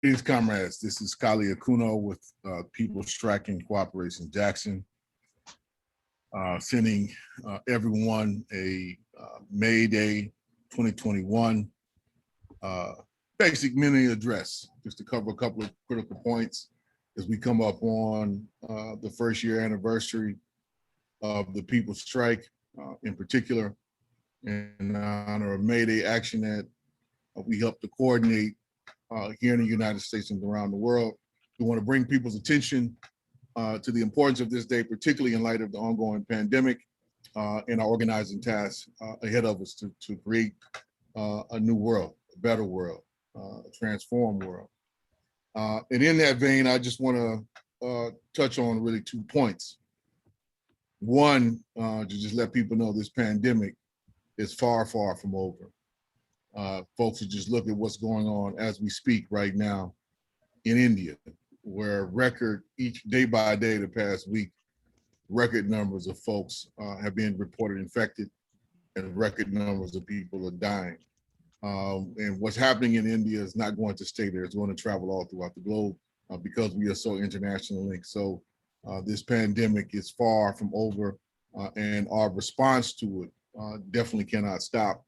Greetings, comrades. This is Kali Akuno with People's Striking Cooperation Jackson, sending everyone a May Day 2021 basic mini address, just to cover a couple of critical points as we come up on the first year anniversary of the People's Strike, in particular, in honor of May Day action that we helped to coordinate here in the United States and around the world. We want to bring people's attention to the importance of this day, particularly in light of the ongoing pandemic and our organizing tasks ahead of us to create a new world, a better world, a transformed world. And in that vein, I just want to touch on really 2 points. One, to just let people know this pandemic is far, far from over. Folks should just look at what's going on as we speak right now in India, where record each day by day the past week, record numbers of folks have been reported infected and record numbers of people are dying. And what's happening in India is not going to stay there. It's going to travel all throughout the globe because we are so internationally linked. So this pandemic is far from over and our response to it definitely cannot stop.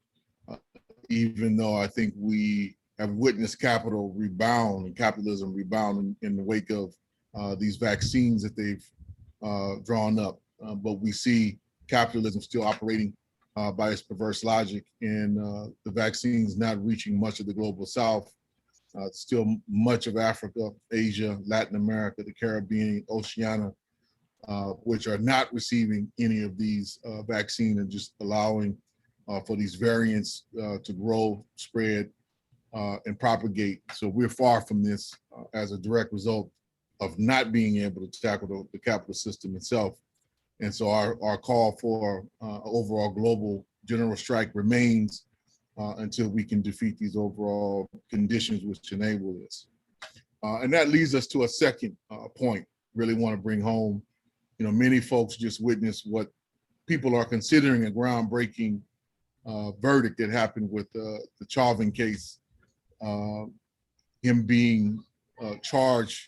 Even though I think we have witnessed capital rebound and capitalism rebound in the wake of these vaccines that they've drawn up. But we see capitalism still operating by its perverse logic, and the vaccines not reaching much of the global south, still much of Africa, Asia, Latin America, the Caribbean, Oceania, which are not receiving any of these vaccines and just allowing for these variants to grow, spread, and propagate. So we're far from this as a direct result of not being able to tackle the capitalist system itself. And so our call for overall global general strike remains until we can defeat these overall conditions which enable this. And that leads us to a second point, really want to bring home. You know, many folks just witnessed what people are considering a groundbreaking verdict that happened with the Chauvin case, him being charged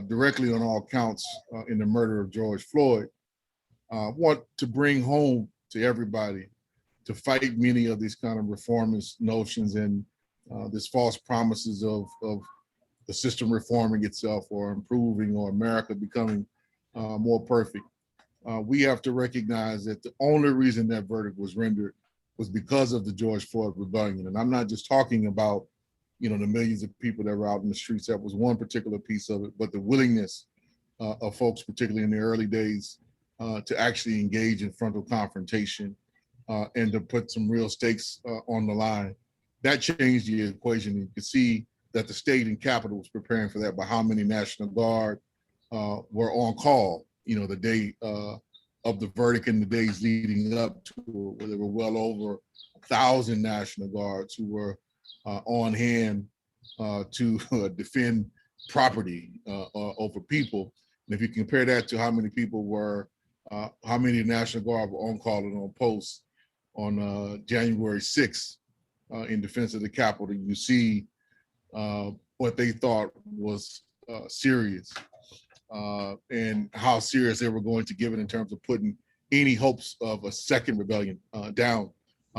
directly on all counts in the murder of George Floyd. Want to bring home to everybody to fight many of these kind of reformist notions and this false promises of the system reforming itself or improving or America becoming more perfect. We have to recognize that the only reason that verdict was rendered was because of the George Floyd rebellion. And I'm not just talking about, you know, the millions of people that were out in the streets. That was one particular piece of it, but the willingness of folks, particularly in the early days, to actually engage in frontal confrontation and to put some real stakes on the line. That changed the equation. You could see that the state and capital was preparing for that by how many National Guard were on call, you know, the day of the verdict and the days leading up to it, where there were well over 1,000 National Guards who were on hand to defend property over people. And if you compare that to how many people were, how many National Guard were on call and on post on January 6th in defense of the Capitol, you see what they thought was serious. And how serious they were going to give it in terms of putting any hopes of a second rebellion down.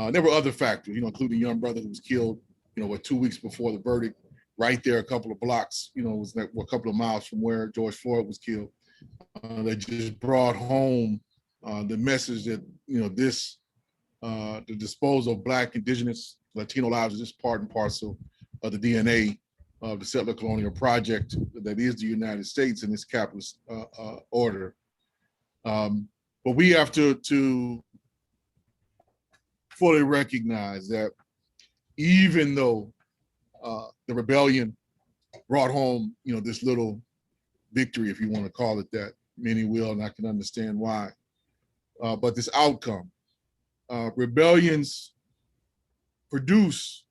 There were other factors, you know, including a young brother who was killed, you know, 2 weeks before the verdict, right there, a couple of blocks, you know, was a couple of miles from where George Floyd was killed. They just brought home the message that, you know, this, the disposal of Black, Indigenous, Latino lives is just part and parcel of the DNA of the settler colonial project that is the United States and its capitalist order. But we have to fully recognize that even though the rebellion brought home, you know, this little victory, if you want to call it that, many will, and I can understand why. But this outcome, rebellions produce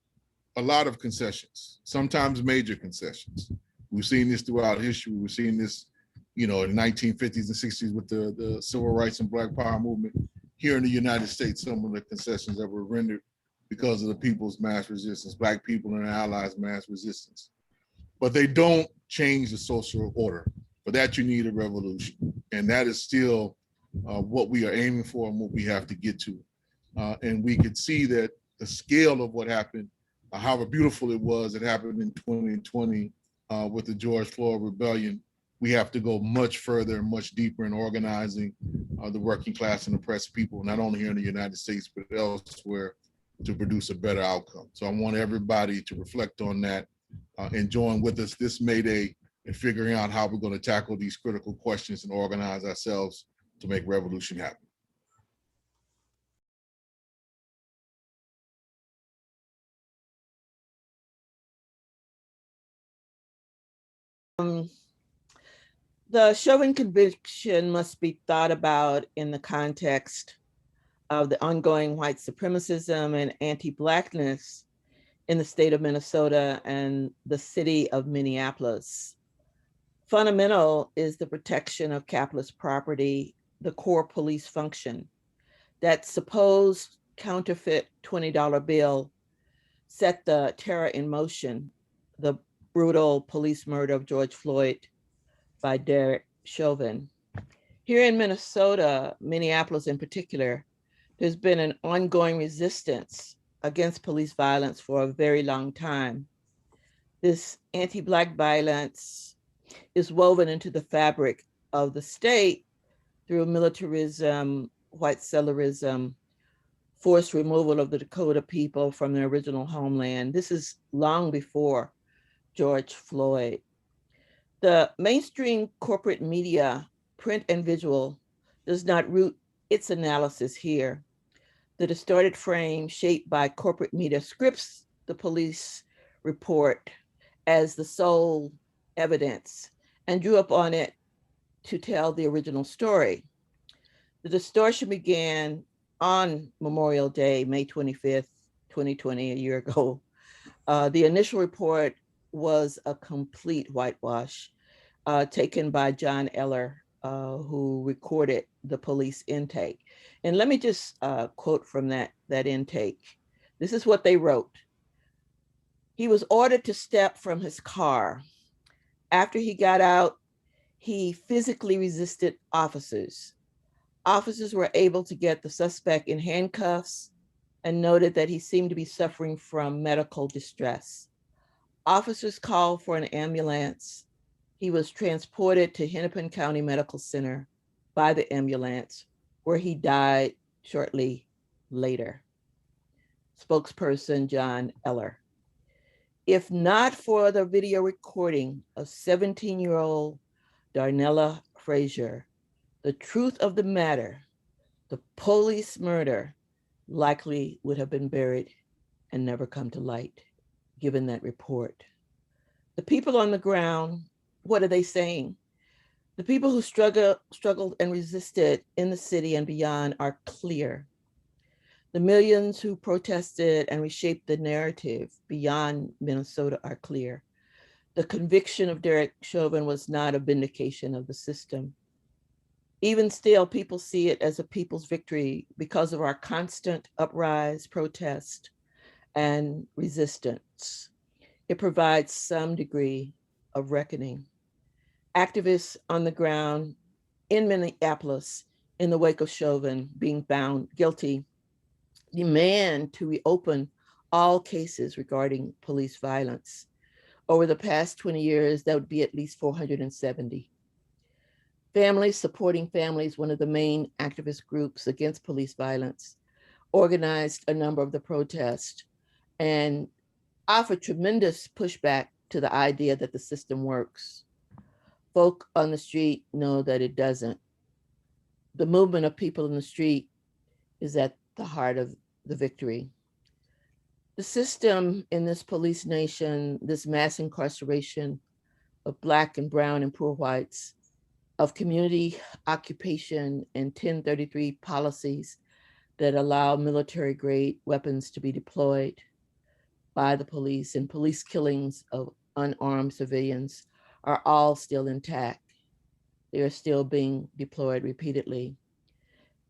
a lot of concessions, sometimes major concessions. We've seen this throughout history. We've seen this, you know, in the 1950s and 60s with the civil rights and Black Power movement. Here in the United States, some of the concessions that were rendered because of the people's mass resistance, Black people and their allies' mass resistance. but they don't change the social order. For that, you need a revolution. And that is still what we are aiming for and what we have to get to. And we could see that the scale of what happened, however beautiful it was, it happened in 2020 with the George Floyd rebellion. We have to go much further and much deeper in organizing the working class and oppressed people, not only here in the United States, but elsewhere, to produce a better outcome. So I want everybody to reflect on that and join with us this May Day in figuring out how we're going to tackle these critical questions and organize ourselves to make revolution happen. The Chauvin conviction must be thought about in the context of the ongoing white supremacism and anti-Blackness in the state of Minnesota and the city of Minneapolis. Fundamental is the protection of capitalist property, the core police function. That supposed counterfeit $20 bill set the terror in motion, the brutal police murder of George Floyd by Derek Chauvin. Here in Minnesota, Minneapolis in particular, there's been an ongoing resistance against police violence for a very long time. This anti-Black violence is woven into the fabric of the state through militarism, white settlerism, forced removal of the Dakota people from their original homeland. This is long before George Floyd. The mainstream corporate media, print and visual, does not root its analysis here. The distorted frame shaped by corporate media scripts the police report as the sole evidence and drew up on it to tell the original story. The distortion began on Memorial Day, May 25th, 2020, a year ago. The initial report was a complete whitewash taken by John Eller, who recorded the police intake. And let me just quote from that intake. This is what they wrote. He was ordered to step from his car. After he got out, he physically resisted officers. Officers were able to get the suspect in handcuffs and noted that he seemed to be suffering from medical distress. Officers called for an ambulance. He was transported to Hennepin County Medical Center by the ambulance, where he died shortly later. Spokesperson John Eller. If not for the video recording of 17-year-old Darnella Frazier, the truth of the matter, the police murder, likely would have been buried and never come to light, given that report. The people on the ground, what are they saying? The people who struggled and resisted in the city and beyond are clear. The millions who protested and reshaped the narrative beyond Minnesota are clear. The conviction of Derek Chauvin was not a vindication of the system. Even still, people see it as a people's victory because of our constant uprise, protest, and resistance. It provides some degree of reckoning. Activists on the ground in Minneapolis in the wake of Chauvin being found guilty demand to reopen all cases regarding police violence. Over the past 20 years, that would be at least 470. Families Supporting Families, one of the main activist groups against police violence, organized a number of the protests and offered tremendous pushback to the idea that the system works. Folk on the street know that it doesn't. The movement of people in the street is at the heart of the victory. The system in this police nation, this mass incarceration of Black and brown and poor whites, of community occupation and 1033 policies that allow military grade weapons to be deployed by the police and police killings of unarmed civilians are all still intact. They are still being deployed repeatedly.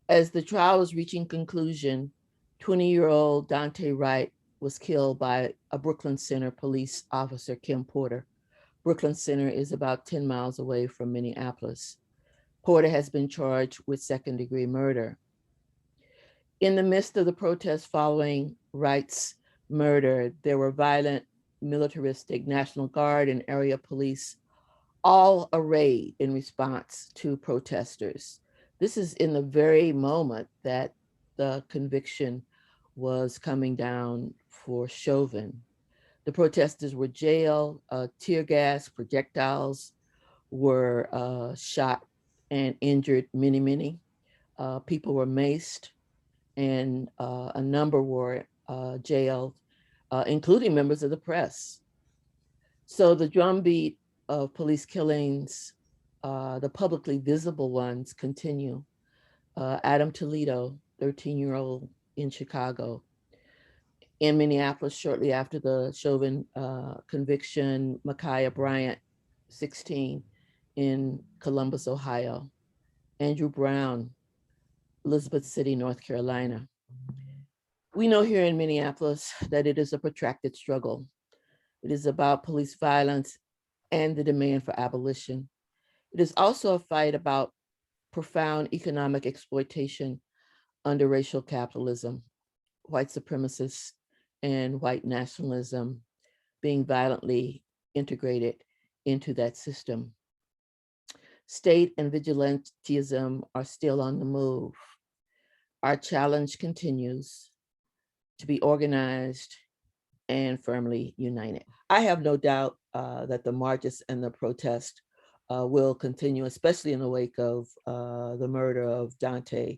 As the trial was reaching conclusion, 20-year-old Dante Wright was killed by a Brooklyn Center police officer, Kim Porter, Brooklyn Center is about 10 miles away from Minneapolis. Porter has been charged with second-degree murder. In the midst of the protests following Wright's murder, there were violent, militaristic National Guard and area police, all arrayed in response to protesters. This is in the very moment that the conviction was coming down for Chauvin. The protesters were jailed, tear gas, projectiles were shot and injured many. People were maced, and a number were jailed, including members of the press. So the drumbeat of police killings, the publicly visible ones, continue. Adam Toledo, 13-year-old in Chicago. In Minneapolis, shortly after the Chauvin conviction, Ma'Khia Bryant, 16, in Columbus, Ohio. Andrew Brown, Elizabeth City, North Carolina. We know here in Minneapolis that it is a protracted struggle. It is about police violence and the demand for abolition. It is also a fight about profound economic exploitation under racial capitalism, white supremacists, and white nationalism being violently integrated into that system. State and vigilantism are still on the move. Our challenge continues to be organized and firmly united. I have no doubt that the marches and the protest will continue, especially in the wake of the murder of Dante,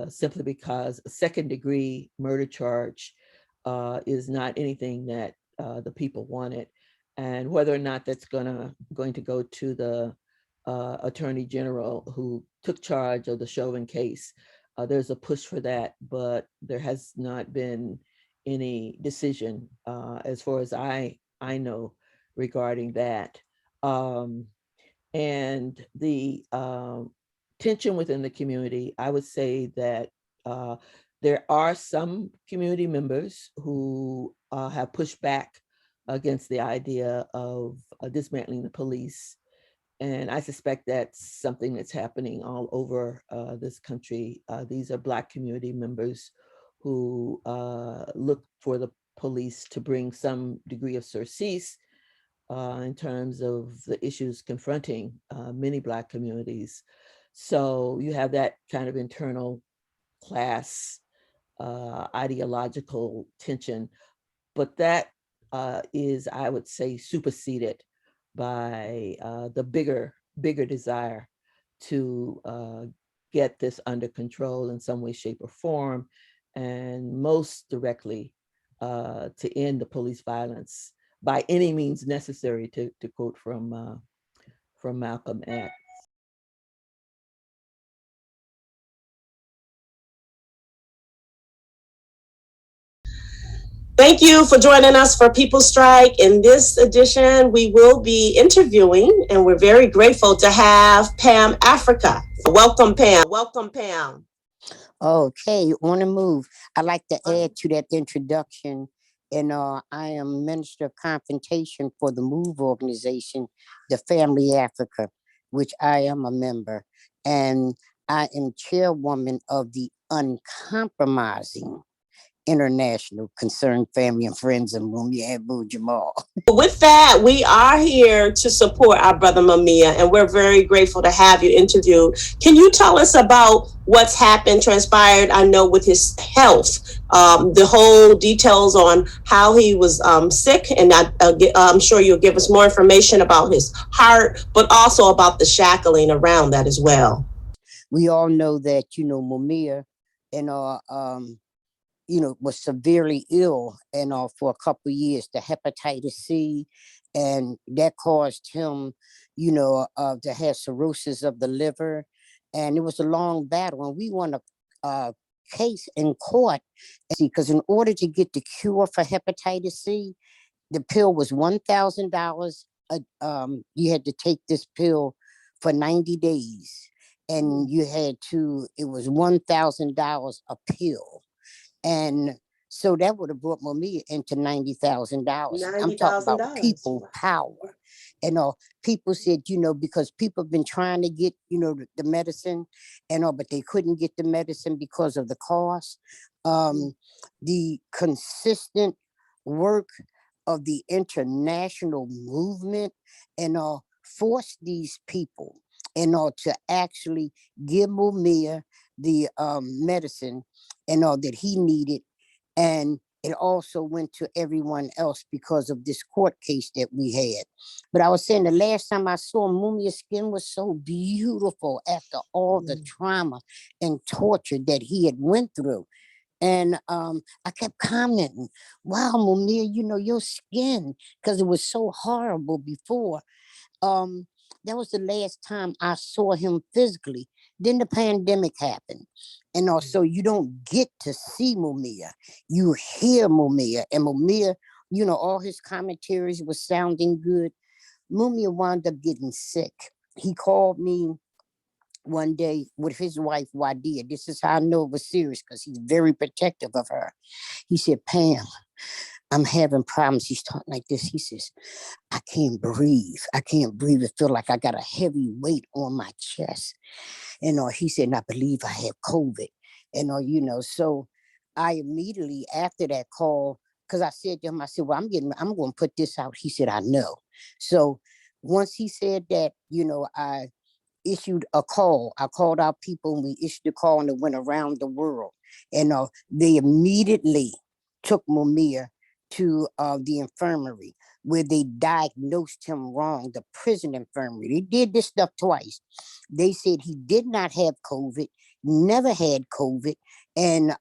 simply because a second-degree murder charge is not anything that the people wanted. And whether or not that's going to go to the Attorney General who took charge of the Chauvin case, there's a push for that, but there has not been any decision as far as I know regarding that. And the tension within the community, I would say that there are some community members who have pushed back against the idea of dismantling the police. And I suspect that's something that's happening all over this country. These are Black community members who look for the police to bring some degree of surcease in terms of the issues confronting many Black communities. So you have that kind of internal class ideological tension, but that is, I would say, superseded by the bigger desire to get this under control in some way, shape, or form, and most directly to end the police violence by any means necessary, to quote from Malcolm X. Thank you for joining us for People Strike. In this edition, we will be interviewing, and we're very grateful to have Pam Africa. Welcome, Pam. Welcome, Pam. Okay, on the move. I'd like to add to that introduction. And I am Minister of Confrontation for the MOVE organization, the Family Africa, which I am a member. And I am chairwoman of the Uncompromising International Concerned Family and Friends of Mumia Abu Jamal. With that, we are here to support our brother Mumia, and we're very grateful to have you interviewed. Can you tell us about what's happened, transpired, I know, with his health, the whole details on how he was sick, and I'm sure you'll give us more information about his heart, but also about the shackling around that as well. We all know that, Mumia and was severely ill and for a couple of years, the hepatitis C, and that caused him, to have cirrhosis of the liver. And it was a long battle, and we won a case in court because in order to get the cure for hepatitis C, the pill was $1,000. You had to take this pill for 90 days, and it was $1,000 a pill. And So that would have brought Mumia into $90,000. I'm talking about $90,000. people power. And people said, because people have been trying to get, the medicine but they couldn't get the medicine because of the cost. The consistent work of the international movement forced these people to actually give Mumia the medicine that he needed. And it also went to everyone else because of this court case that we had. But I was saying the last time I saw Mumia's skin was so beautiful after all the trauma and torture that he had went through. And I kept commenting, wow, Mumia, your skin, because it was so horrible before. That was the last time I saw him physically. Then the pandemic happened. And also you don't get to see Mumia. You hear Mumia. And Mumia, all his commentaries were sounding good. Mumia wound up getting sick. He called me one day with his wife, Wadia. This is how I know it was serious because he's very protective of her. He said, Pam, I'm having problems. He's talking like this. He says, I can't breathe. I can't breathe. It feel like I got a heavy weight on my chest. He said, and I believe I have COVID. So I immediately after that call, because I said to him, I said, well, I'm going to put this out. He said, I know. So once he said that, I issued a call. I called out people and we issued a call and it went around the world. And they immediately took Mumia to the infirmary where they diagnosed him wrong, the prison infirmary. They did this stuff twice. They said he did not have COVID, never had COVID, and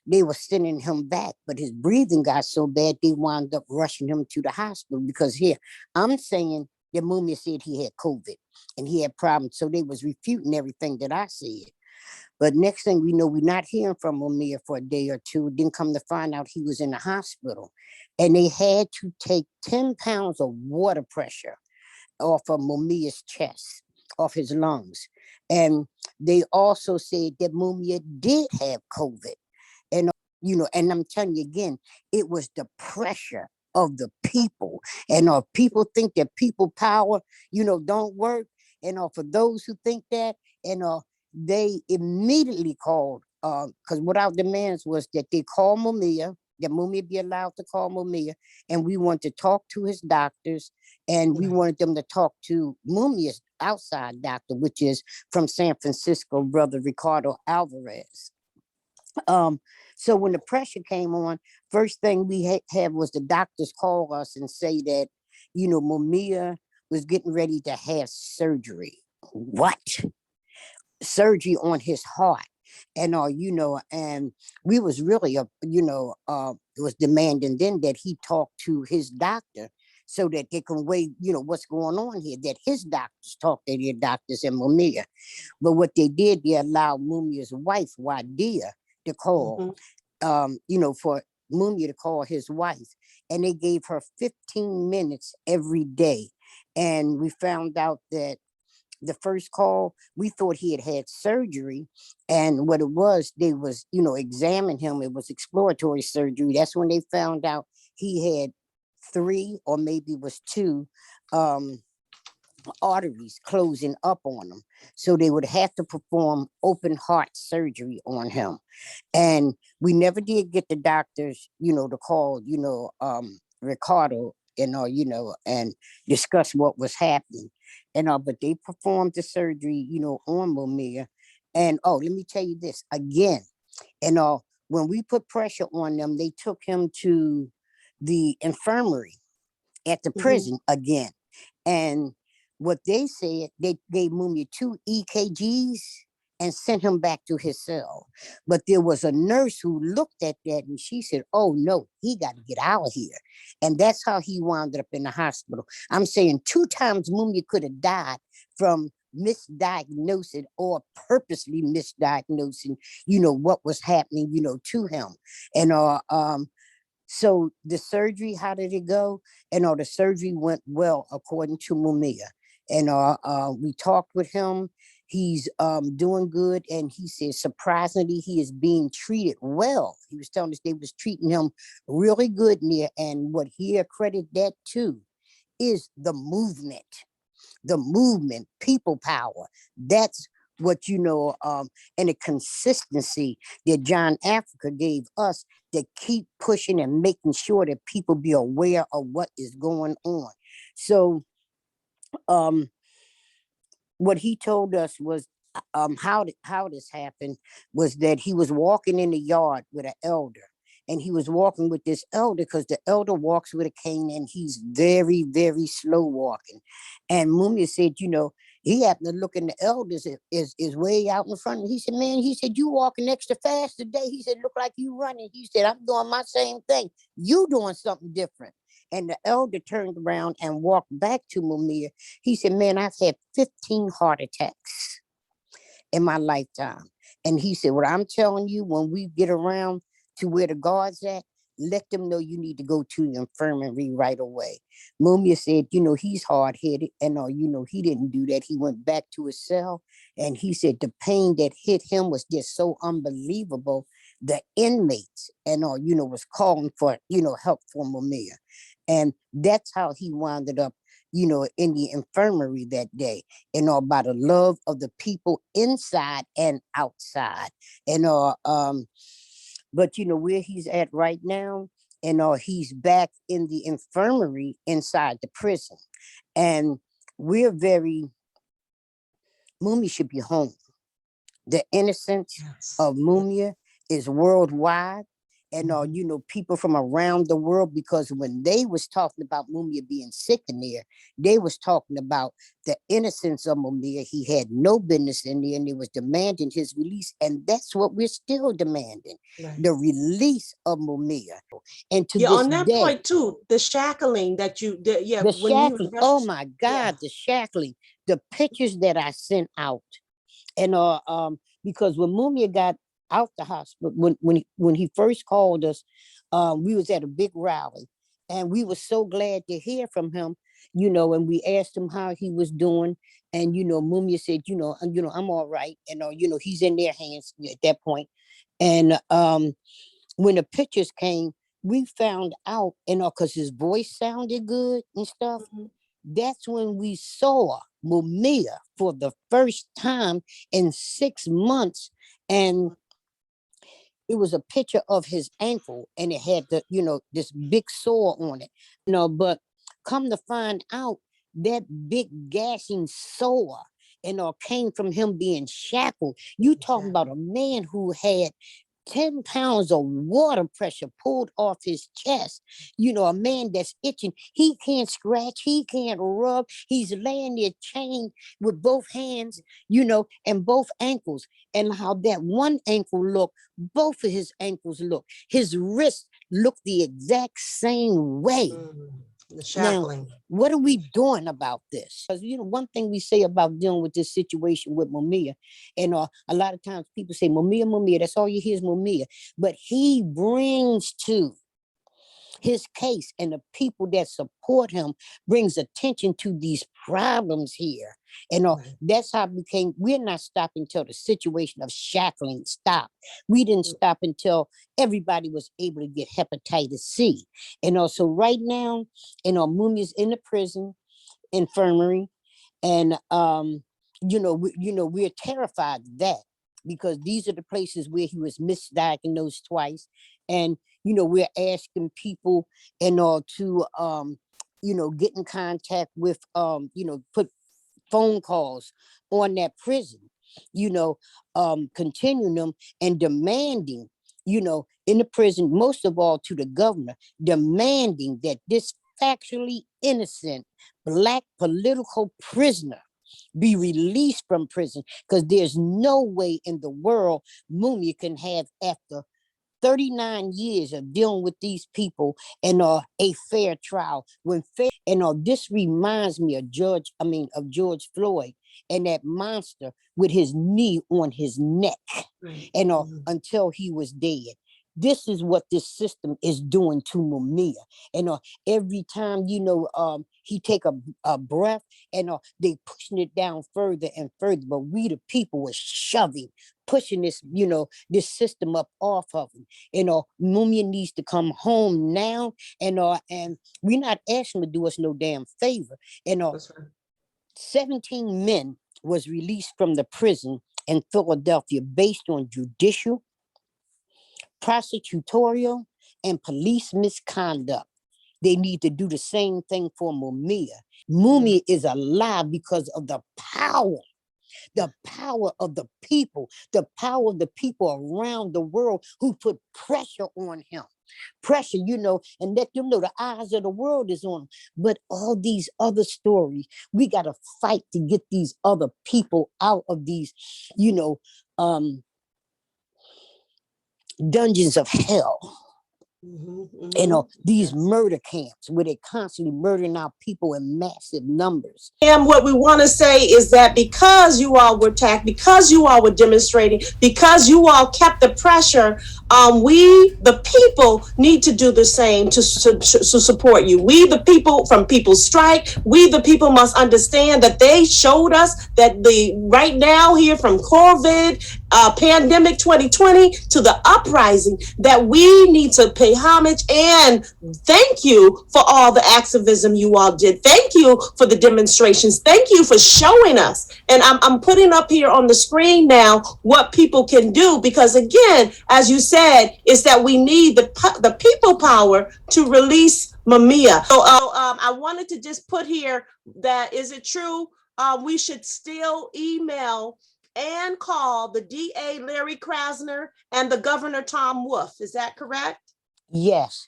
they were sending him back, but his breathing got so bad they wound up rushing him to the hospital because here, I'm saying that Mumia said he had COVID and he had problems, so they was refuting everything that I said. But next thing we know, we're not hearing from Mumia for a day or two. Then come to find out he was in the hospital. And they had to take 10 pounds of water pressure off of Mumia's chest, off his lungs. And they also said that Mumia did have COVID. And, and I'm telling you again, it was the pressure of the people. And people think that people power, don't work. And for those who think that, they immediately called, because what our demands was that they call Mumia, that Mumia be allowed to call Mumia, and we want to talk to his doctors, and we wanted them to talk to Mumia's outside doctor, which is from San Francisco, brother Ricardo Alvarez. So when the pressure came on, first thing we had was the doctors call us and say that, Mumia was getting ready to have surgery. What? Surgery on his heart. And and we was really was demanding then that he talk to his doctor so that they can weigh, what's going on here, that his doctors talk to their doctors and Mumia. But what they did, they allowed Mumia's wife, Wadia, to call, for Mumia to call his wife. And they gave her 15 minutes every day. And we found out that the first call, we thought he had surgery. And what it was, they was, examine him. It was exploratory surgery. That's when they found out he had 3 or maybe was 2 arteries closing up on him. So they would have to perform open heart surgery on him. And we never did get the doctors, to call, Ricardo, and discuss what was happening. But they performed the surgery, on Mumia. And let me tell you this again. When we put pressure on them, they took him to the infirmary at the prison again. And what they said, they gave Mumia 2 EKGs and sent him back to his cell. But there was a nurse who looked at that and she said, oh no, he got to get out of here. And that's how he wound up in the hospital. I'm saying 2 times Mumia could have died from misdiagnosing or purposely misdiagnosing, what was happening, to him. And so the surgery, how did it go? And the surgery went well, according to Mumia. And we talked with him. He's doing good, and he said surprisingly he is being treated well. He was telling us they was treating him really good near, and what he accredited that to is the movement, people power. That's what and the consistency that John Africa gave us to keep pushing and making sure that people be aware of what is going on. So what he told us was how this happened was that he was walking in the yard with an elder, and he was walking with this elder because the elder walks with a cane and he's very, very slow walking. And Mumia said, he happened to look in the elders is way out in front. He said, man, he said, you walking extra fast today. He said, look like you running. He said, I'm doing my same thing. You doing something different. And the elder turned around and walked back to Mumia. He said, man, I've had 15 heart attacks in my lifetime. And he said, what I'm telling you, when we get around to where the guards at, let them know you need to go to the infirmary right away. Mumia said, he's hard-headed, and he didn't do that. He went back to his cell, and he said the pain that hit him was just so unbelievable. The inmates was calling for help for Mumia. And that's how he wound up in the infirmary that day, by the love of the people inside and outside. But where he's at right now, he's back in the infirmary inside the prison. And Mumia should be home. The innocence of Mumia is worldwide. And people from around the world, because when they was talking about Mumia being sick in there, they was talking about the innocence of Mumia. He had no business in there, and they was demanding his release. And that's what we're still demanding, the release of Mumia. And to this on that day, point too, the shackling that the shackling, oh my God, the shackling, the pictures that I sent out. And because when Mumia got out the hospital, when he first called us, we was at a big rally, and we were so glad to hear from him, and we asked him how he was doing, and Mumia said, I'm all right, and he's in their hands at that point. And when the pictures came, we found out, because his voice sounded good and stuff. That's when we saw Mumia for the first time in 6 months, and it was a picture of his ankle, and it had this big sore on it. But come to find out, that big gashing sore came from him being shackled. You talking about a man who had 10 pounds of water pressure pulled off his chest. A man that's itching. He can't scratch. He can't rub. He's laying there chained with both hands, and both ankles. And how that one ankle looked, both of his ankles look. His wrist looked the exact same way. The shackling. Now, what are we doing about this? Because one thing we say about dealing with this situation with Mumia, and a lot of times people say Mumia, that's all you hear is Mumia. But he brings to his case, and the people that support him brings attention to these problems here. That's how it became. We're not stopping until the situation of shackling stopped. We didn't stop until everybody was able to get hepatitis C. And also right now, Mumia's in the prison infirmary, and we're terrified of that, because these are the places where he was misdiagnosed twice. And we're asking people to get in contact with put phone calls on that prison, continuing them and demanding, in the prison, most of all to the governor, demanding that this factually innocent Black political prisoner be released from prison, because there's no way in the world Mumia can have, after 39 years of dealing with these people, and a fair trial. This reminds me of George Floyd, and that monster with his knee on his neck, until he was dead. This is what this system is doing to Mumia. And every time, he take a breath, and they pushing it down further and further. But we, the people, were shoving, pushing this, this system up off of him. Mumia needs to come home now. And we're not asking him to do us no damn favor. That's right. 17 men was released from the prison in Philadelphia based on judicial, prosecutorial, and police misconduct. They need to do the same thing for Mumia. Mumia is alive because of the power of the people around the world who put pressure on him. Pressure, and let them know the eyes of the world is on him. But all these other stories, we got to fight to get these other people out of these, dungeons of hell. These murder camps where they constantly murdering our people in massive numbers. And what we want to say is that because you all were attacked, because you all were demonstrating, because you all kept the pressure, we, the people, need to do the same to support you. We, the people from People's Strike, we, the people, must understand that they showed us that right now here from COVID, pandemic 2020 to the uprising, that we need to pay homage and thank you for all the activism you all did. Thank you for the demonstrations. Thank you for showing us. And I'm putting up here on the screen now what people can do, because again, as you said, is that we need the people power to release Mumia. So I wanted to just put here that, is it true? We should still email and call the DA Larry Krasner and the Governor Tom Wolf. Is that correct? Yes.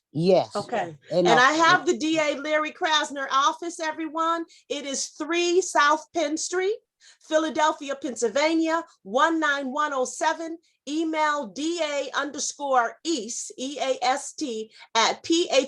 Okay. And I have the DA Larry Krasner office, everyone. It is 3 South Penn Street, Philadelphia, Pennsylvania, 19107. Email DA_East, EAST, at phila.gov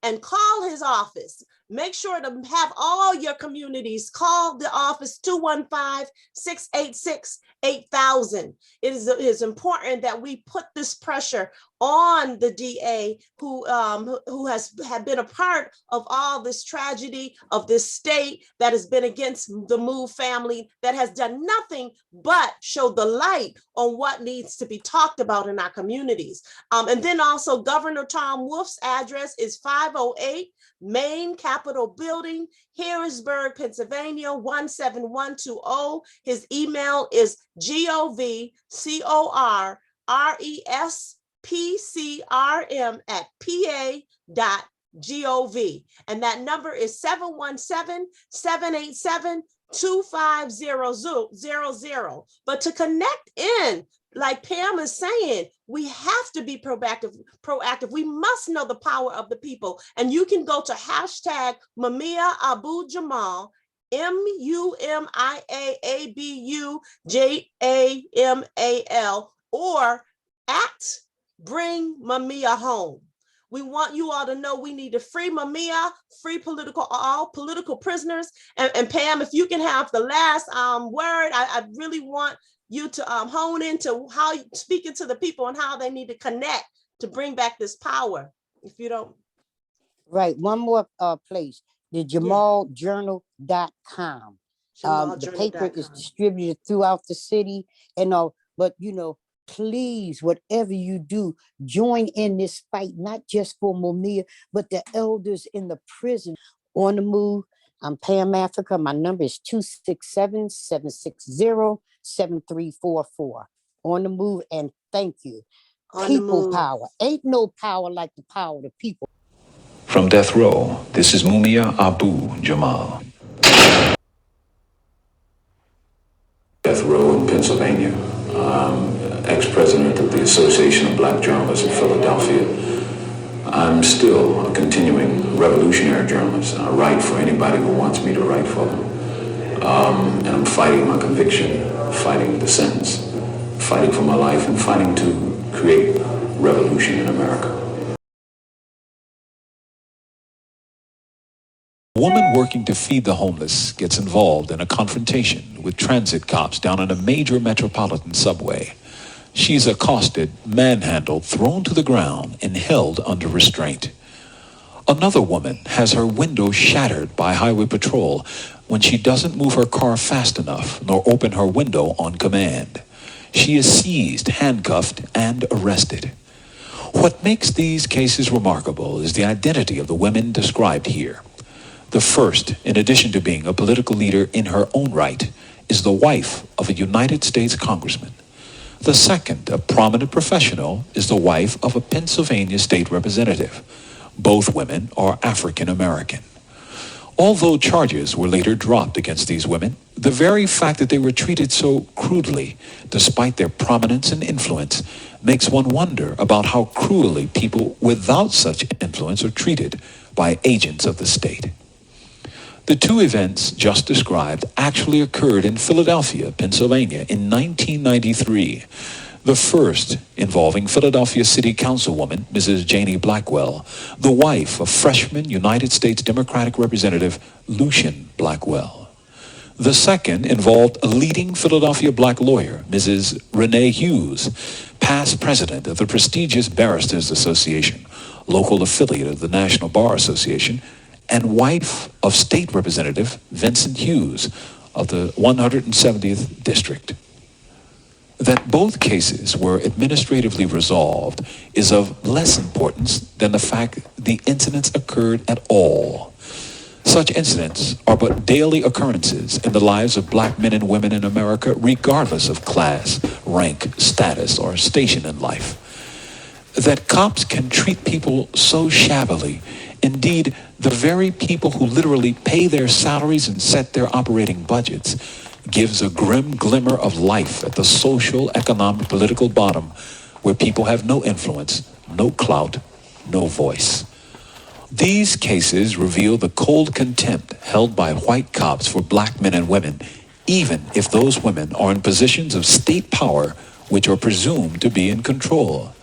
and call his office. Make sure to have all your communities call the office 215-686-8000. It is important that we put this pressure on the DA who had been a part of all this tragedy of this state that has been against the Move family, that has done nothing but show the light on what needs to be talked about in our communities. And then also Governor Tom Wolf's address is 508 Main Capitol Building, Harrisburg, Pennsylvania, 17120. His email is govcorrespcrm@pa.gov. And that number is 717-787-2500. But to connect in, like Pam is saying, we have to be proactive. We must know the power of the people. And you can go to hashtag Mumia Abu Jamal, MumiAbuJamal, or at Bring Mumia Home. We want you all to know we need to free Mumia, free all political prisoners. And Pam, if you can have the last word, I really want you to hone into how you speaking to the people and how they need to connect to bring back this power. If you don't. Right. One more place, the JamalJournal.com. The paper is distributed throughout the city and all, but please, whatever you do, join in this fight, not just for Mumia, but the elders in the prison. On the Move, I'm Pam Africa. My number is 267-760-7344. On the Move, and thank you. People power. Ain't no power like the power of the people. From death row, this is Mumia Abu Jamal. Death row in Pennsylvania. Ex-president of the Association of Black Journalists in Philadelphia. I'm still a continuing revolutionary journalist, and I write for anybody who wants me to write for them. And I'm fighting my conviction, fighting the sentence, fighting for my life, and fighting to create revolution in America. A woman working to feed the homeless gets involved in a confrontation with transit cops down on a major metropolitan subway. She's accosted, manhandled, thrown to the ground, and held under restraint. Another woman has her window shattered by highway patrol when she doesn't move her car fast enough nor open her window on command. She is seized, handcuffed, and arrested. What makes these cases remarkable is the identity of the women described here. The first, in addition to being a political leader in her own right, is the wife of a United States congressman. The second, a prominent professional, is the wife of a Pennsylvania state representative. Both women are African American. Although charges were later dropped against these women, the very fact that they were treated so crudely, despite their prominence and influence, makes one wonder about how cruelly people without such influence are treated by agents of the state. The two events just described actually occurred in Philadelphia, Pennsylvania in 1993. The first involving Philadelphia City Councilwoman Mrs. Janie Blackwell, the wife of freshman United States Democratic Representative Lucian Blackwell. The second involved a leading Philadelphia black lawyer, Mrs. Renee Hughes, past president of the prestigious Barristers Association, local affiliate of the National Bar Association, and wife of State Representative Vincent Hughes of the 170th District. That both cases were administratively resolved is of less importance than the fact the incidents occurred at all. Such incidents are but daily occurrences in the lives of black men and women in America, regardless of class, rank, status, or station in life. That cops can treat people so shabbily, indeed, the very people who literally pay their salaries and set their operating budgets, gives a grim glimmer of life at the social, economic, political bottom where people have no influence, no clout, no voice. These cases reveal the cold contempt held by white cops for black men and women, even if those women are in positions of state power which are presumed to be in control.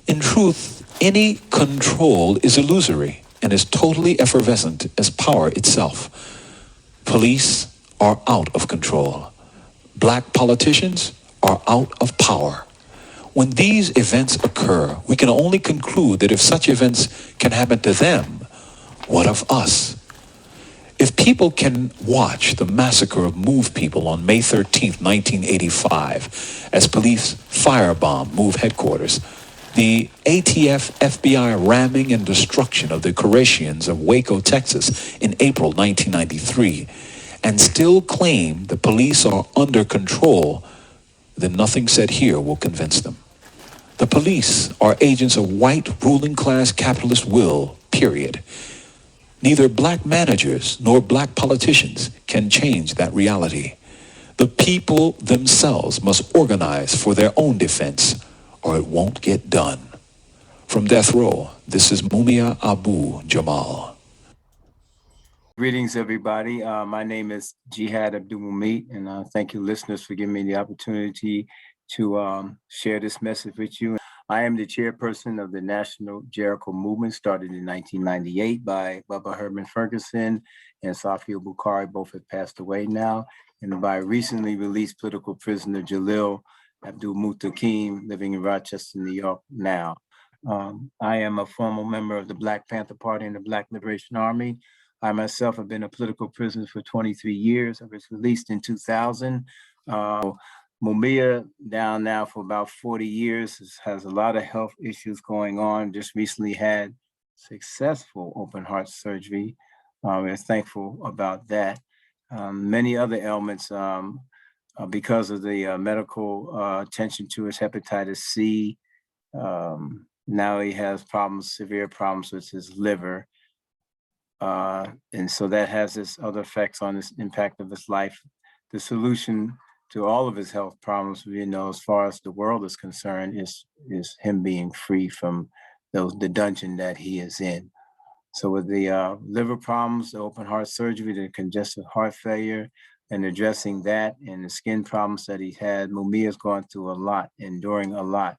In truth, any control is illusory and is totally effervescent as power itself. Police are out of control. Black politicians are out of power. When these events occur, we can only conclude that if such events can happen to them, what of us? If people can watch the massacre of Move people on May 13th, 1985, as police firebomb Move headquarters, the ATF FBI ramming and destruction of the Croatians of Waco, Texas in April 1993, and still claim the police are under control, then nothing said here will convince them. The police are agents of white ruling class capitalist will, period. Neither black managers nor black politicians can change that reality. The people themselves must organize for their own defense, or it won't get done. From death row, this is Mumia Abu Jamal. Greetings, everybody. My name is Jihad Abdulmumit, and thank you, listeners, for giving me the opportunity to share this message with you. I am the chairperson of the National Jericho Movement, started in 1998 by Bubba Herman Ferguson and Safia Bukhari, both have passed away now, and by recently released political prisoner Jalil Abdulmumit, living in Rochester, New York now. I am a former member of the Black Panther Party and the Black Liberation Army. I myself have been a political prisoner for 23 years. I was released in 2000. Mumia down now for about 40 years, has a lot of health issues going on. Just recently had successful open heart surgery. We're thankful about that. Many other ailments because of the medical attention to his hepatitis C. Now he has problems, severe problems with his liver. And so that has this other effects on this impact of his life. The solution to all of his health problems, you know, as far as the world is concerned, is him being free from the dungeon that he is in. So with the liver problems, the open heart surgery, the congestive heart failure, and addressing that, and the skin problems that he had, Mumia's gone through a lot, enduring a lot,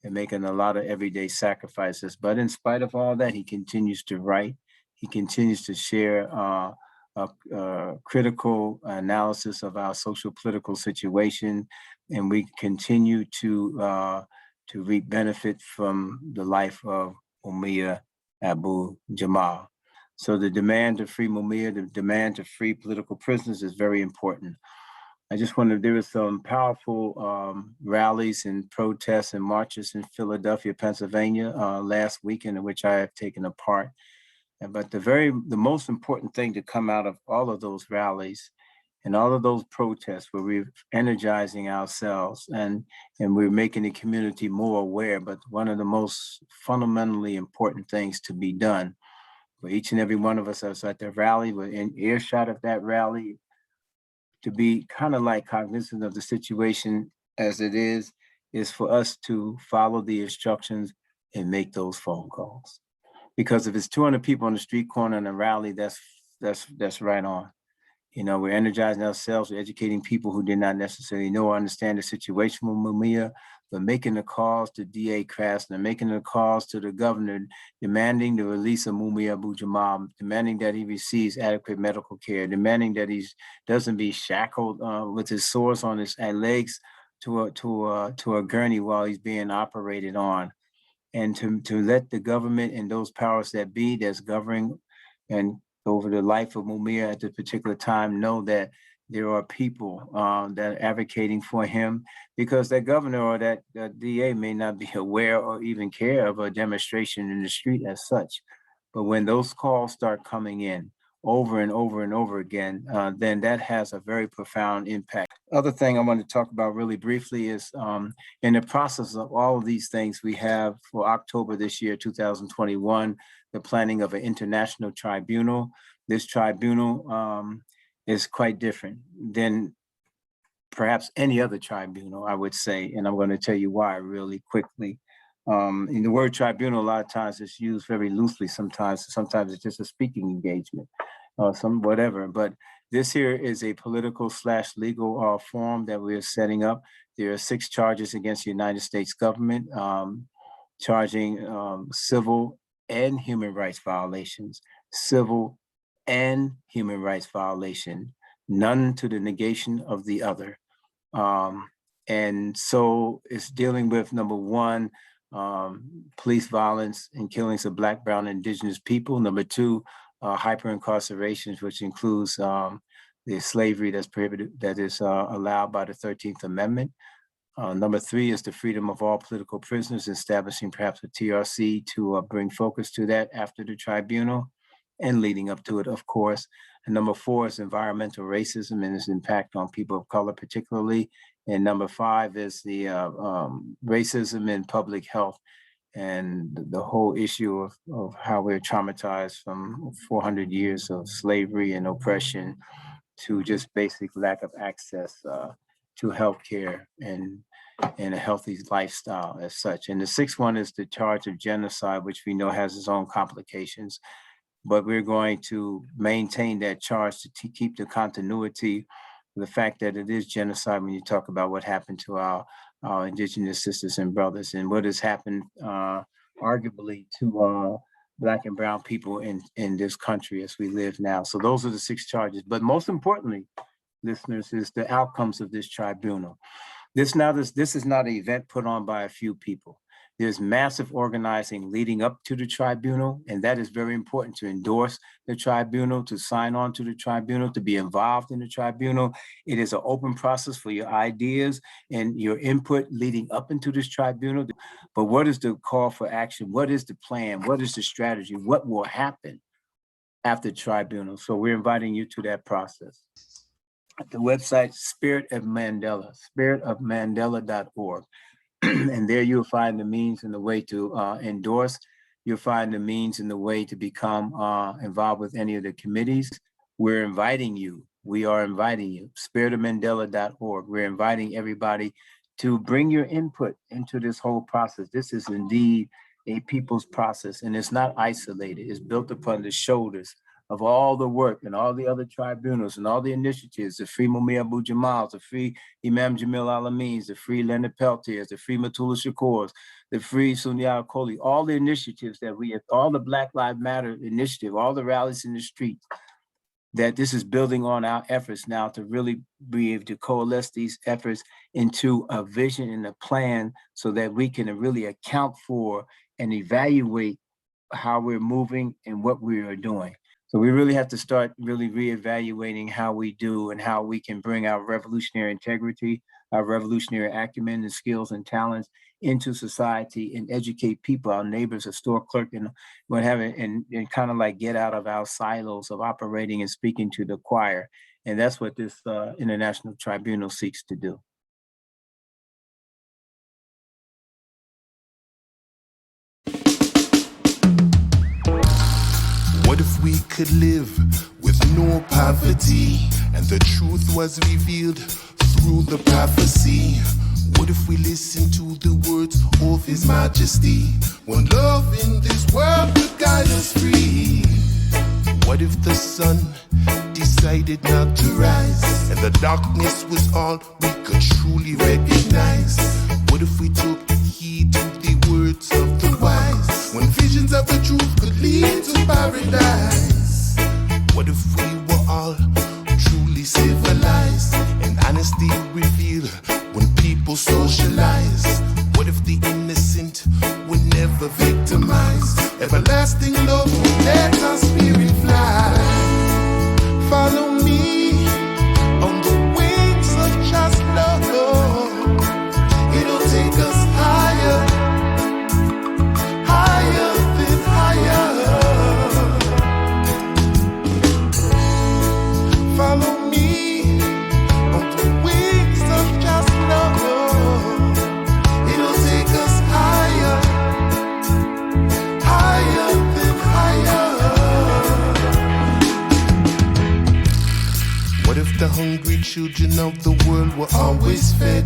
and making a lot of everyday sacrifices. But in spite of all that, he continues to write. He continues to share critical analysis of our social political situation, and we continue to reap benefit from the life of Mumia Abu Jamal. So the demand to free Mumia, the demand to free political prisoners is very important. I just wonder, there were some powerful rallies and protests and marches in Philadelphia, Pennsylvania last weekend, in which I have taken a part. But the most important thing to come out of all of those rallies and all of those protests, where we're energizing ourselves and we're making the community more aware. But one of the most fundamentally important things to be done for each and every one of us that's at the rally, we're in earshot of that rally, to be kind of like cognizant of the situation as it is for us to follow the instructions and make those phone calls. Because if it's 200 people on the street corner in a rally, that's right on. You know, we're energizing ourselves, we're educating people who did not necessarily know or understand the situation with Mumia, but making the calls to DA Krasner, making the calls to the governor, demanding the release of Mumia Abu Jamal, demanding that he receives adequate medical care, demanding that he doesn't be shackled with his sores on his legs to a gurney while he's being operated on. And to let the government and those powers that be that's governing and over the life of Mumia at this particular time know that there are people that are advocating for him, because that governor or that DA may not be aware or even care of a demonstration in the street as such. But when those calls start coming in over and over and over again, then that has a very profound impact. Other thing I want to talk about really briefly is in the process of all of these things, we have for October this year, 2021, the planning of an international tribunal. This tribunal is quite different than perhaps any other tribunal, I would say, and I'm going to tell you why really quickly. In the word tribunal, a lot of times it's used very loosely. Sometimes it's just a speaking engagement, whatever. But this here is a political / legal forum that we're setting up. There are 6 charges against the United States government, charging civil and human rights violations, civil and human rights violation, none to the negation of the other. And so it's dealing with, number one, police violence and killings of Black, Brown, and Indigenous people. Number 2, hyper-incarcerations, which includes the slavery that's prohibited, that is allowed by the 13th Amendment. Number 3 is the freedom of all political prisoners, establishing perhaps a TRC to bring focus to that after the tribunal and leading up to it, of course. And number 4 is environmental racism and its impact on people of color particularly. And number 5 is the racism in public health and the whole issue of how we're traumatized from 400 years of slavery and oppression to just basic lack of access to healthcare and a healthy lifestyle as such. And the 6th one is the charge of genocide, which we know has its own complications. But we're going to maintain that charge to keep the continuity, the fact that it is genocide when you talk about what happened to our Indigenous sisters and brothers and what has happened arguably to Black and Brown people in this country as we live now. So those are the 6 charges. But most importantly, listeners, is the outcomes of this tribunal. This is not an event put on by a few people. There's massive organizing leading up to the tribunal, and that is very important to endorse the tribunal, to sign on to the tribunal, to be involved in the tribunal. It is an open process for your ideas and your input leading up into this tribunal. But what is the call for action? What is the plan? What is the strategy? What will happen after tribunal? So we're inviting you to that process. At the website, Spirit of Mandela, spiritofmandela.org. And there you'll find the means and the way to endorse. You'll find the means and the way to become involved with any of the committees. We're inviting you. We are inviting you. Spiritofmandela.org. We're inviting everybody to bring your input into this whole process. This is indeed a people's process, and it's not isolated. It's built upon the shoulders of all the work and all the other tribunals and all the initiatives, the free Mumia Abu Jamal, the free Imam Jamil Alameen's, the free Leonard Peltier's, the free Matula Shakur's, the free Sunia Akoli, all the initiatives that we have, all the Black Lives Matter initiative, all the rallies in the streets. that this is building on our efforts now to really be able to coalesce these efforts into a vision and a plan so that we can really account for and evaluate how we're moving and what we are doing. So we really have to start really reevaluating how we do and how we can bring our revolutionary integrity, our revolutionary acumen and skills and talents into society and educate people, our neighbors, a store clerk and what have it, and kind of like get out of our silos of operating and speaking to the choir. And that's what this international tribunal seeks to do. What if we could live with no poverty and the truth was revealed through the prophecy? What if we listen to the words of His Majesty when love in this world could guide us free? What if the sun decided not to rise and the darkness was all we could truly recognize? What if we took heed to the words of the wise when visions of the truth could lead to paradise? What if we were all truly civilized and honesty revealed when people socialize? What if the innocent were never victimized? Everlasting love would let our spirit fly. Follow me on the wings of just love. It'll take us higher, higher than higher. Follow me on the wings of just love. It'll take us higher, higher than higher. What if the hungry children of the world were always fed,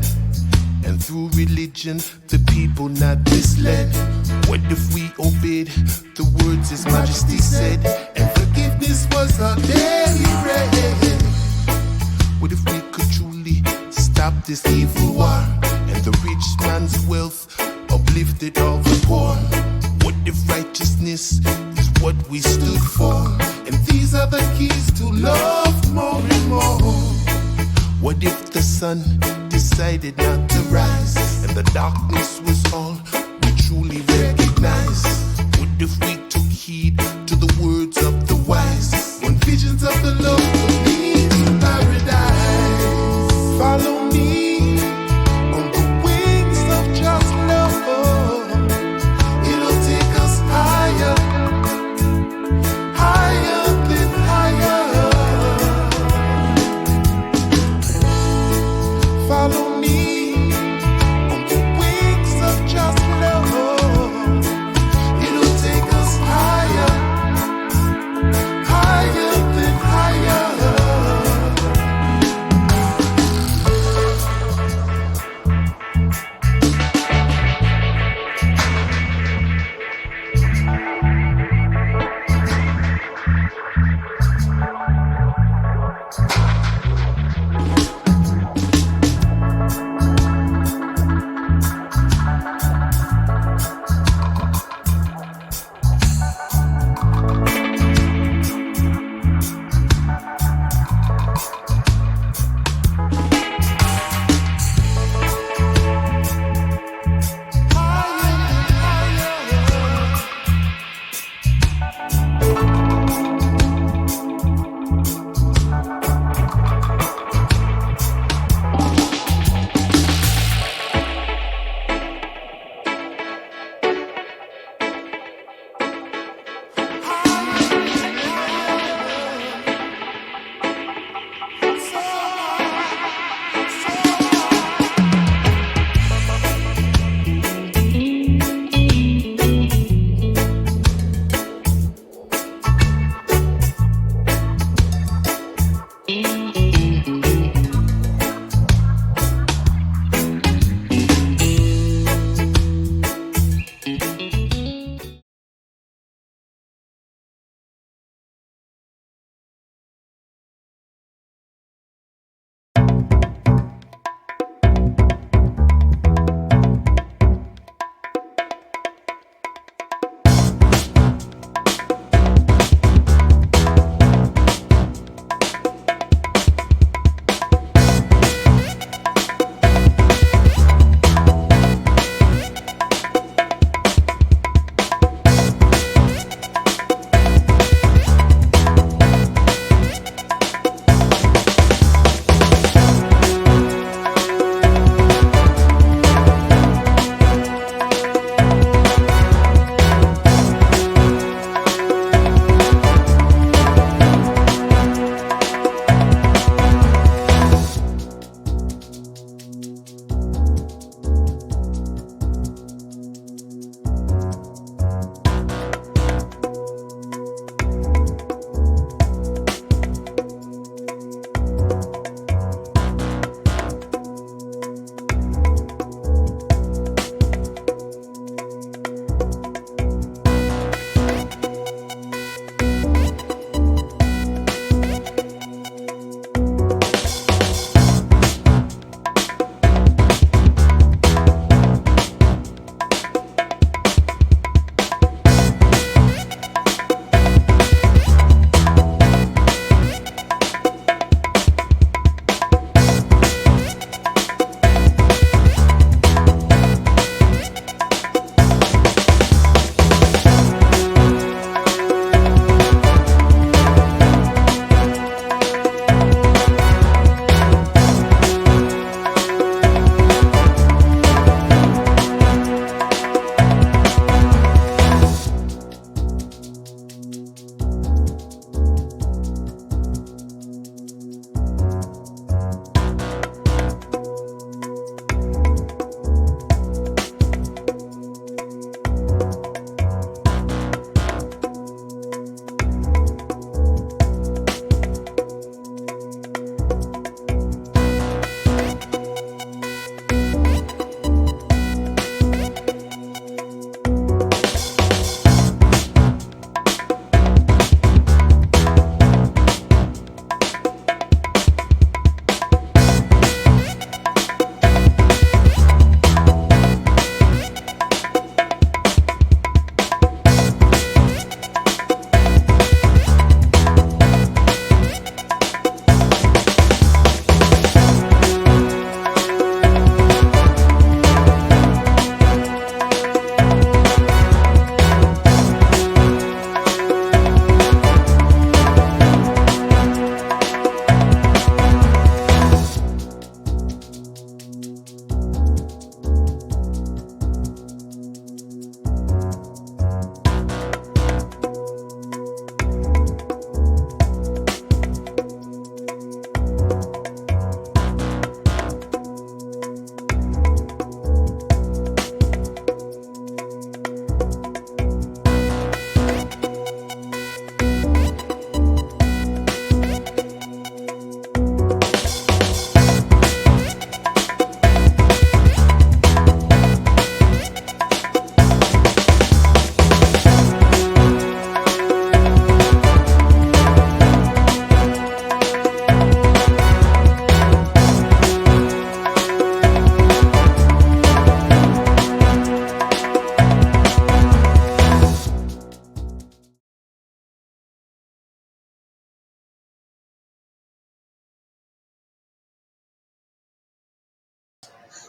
and through religion the people not misled? What if we obeyed the words His Majesty said, and forgiveness was our daily bread? What if we could truly stop this evil war, and the rich man's wealth uplifted all the poor? What if righteousness is what we stood for, and these are the keys to love more and more? What if the sun decided not to rise, and the darkness was all we truly recognize? What if we took heed to the words of the wise when visions of the Lord would lead to paradise? Follow me on the wings of just love. It'll take us higher, higher than higher. Follow me on the wings of just love. It'll take us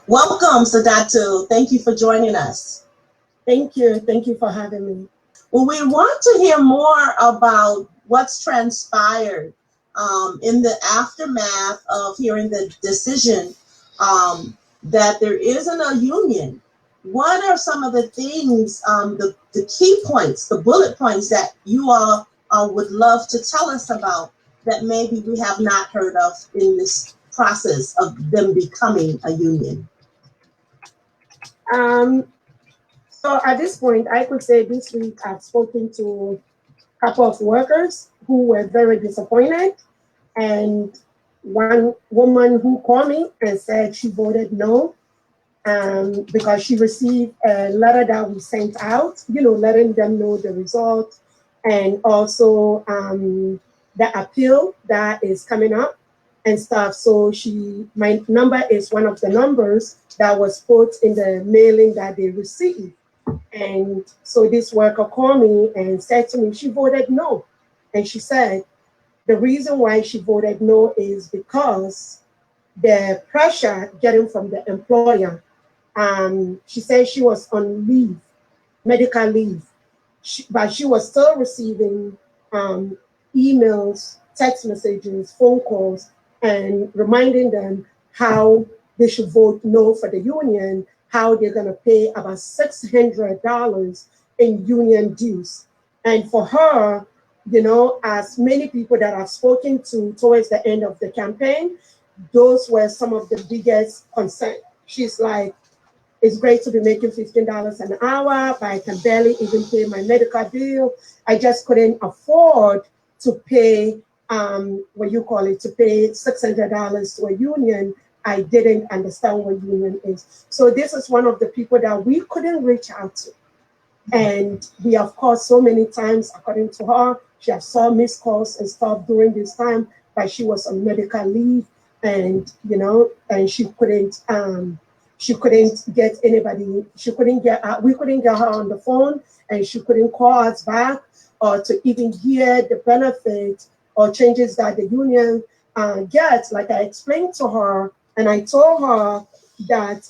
Welcome, Sadatu. Thank you for joining us. Thank you. Thank you for having me. Well, we want to hear more about what's transpired in the aftermath of hearing the decision that there isn't a union. What are some of the things, the key points, the bullet points that you all would love to tell us about that maybe we have not heard of in this process of them becoming a union? So at this point, I could say this week I've spoken to a couple of workers who were very disappointed. And one woman who called me and said she voted no because she received a letter that we sent out, letting them know the result and also the appeal that is coming up and stuff. So my number is one of the numbers that was put in the mailing that they received. And so this worker called me and said to me, she voted no. And she said, the reason why she voted no is because the pressure getting from the employer. She said she was on leave, medical leave, but she was still receiving emails, text messages, phone calls, and reminding them how they should vote no for the union, how they're going to pay about $600 in union dues. And for her, as many people that I've spoken to towards the end of the campaign, those were some of the biggest concerns. She's like, it's great to be making $15 an hour, but I can barely even pay my medical bill. I just couldn't afford to pay, to pay $600 to a union. I didn't understand what union is. So this is one of the people that we couldn't reach out to. And we, of course, so many times, according to her, she has saw missed calls and stuff during this time, but she was on medical leave and, and she couldn't get anybody, we couldn't get her on the phone and she couldn't call us back or to even hear the benefits or changes that the union gets. Like I explained to her, and I told her that